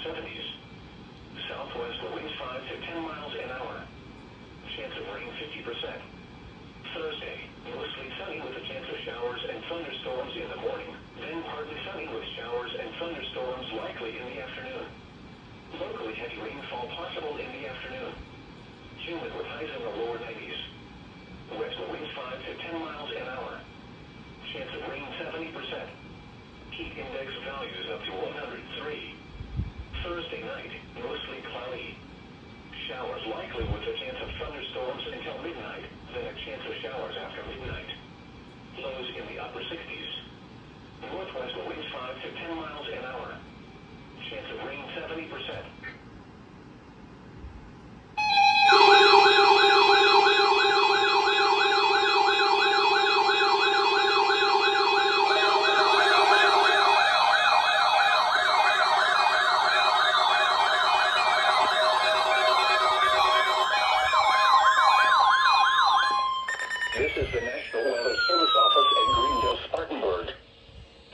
70s. Southwest winds 5 to 10 miles an hour. Chance of rain 50%. Thursday, mostly sunny with a chance of showers and thunderstorms in the morning, then partly sunny with showers and thunderstorms likely in the afternoon. Locally heavy rainfall possible in the afternoon. Humid with highs in the lower 90s. West winds 5 to 10 miles an hour. Chance of rain 70%. Heat index values up to 103. Thursday night, mostly cloudy. Showers likely with a chance of thunderstorms until midnight, then a chance of showers after midnight. Lows in the upper 60s. Northwest winds 5 to 10 miles an hour. Chance of rain 70%. This is the National Weather Service Office at Greendale, Spartanburg.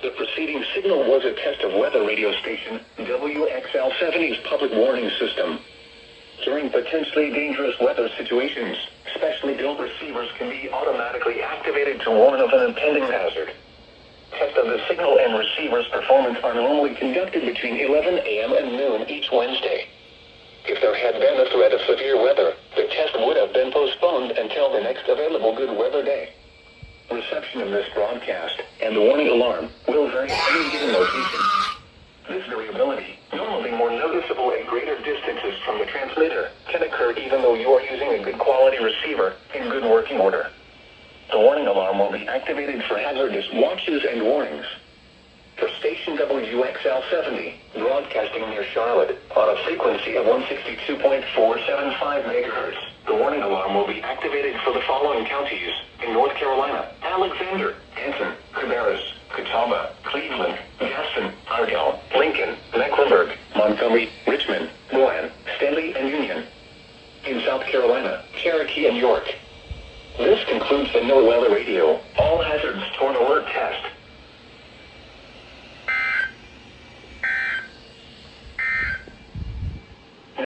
The preceding signal was a test of weather radio station WXL-70's public warning system. During potentially dangerous weather situations, specially built receivers can be automatically activated to warn of an impending hazard. Tests of the signal and receiver's performance are normally conducted between 11 a.m. and noon each Wednesday. If there had been a threat of severe weather, the test would have been postponed until the next available good weather day. Reception of this broadcast and the warning alarm will vary at any given location. This variability, normally more noticeable at greater distances from the transmitter, can occur even though you are using a good quality receiver in good working order. The warning alarm will be activated for hazardous watches and warnings. For station WXL-70, broadcasting near Charlotte on a frequency of 162.475 MHz, the warning alarm will be activated for the following counties in North Carolina: Alexander, Anson, Cabarrus, Catawba, Cleveland, Gaston, Ardell, Lincoln, Mecklenburg, Montgomery, Richmond, Rowan, Stanley, and Union. In South Carolina, Cherokee and York. This concludes the NOAA Weather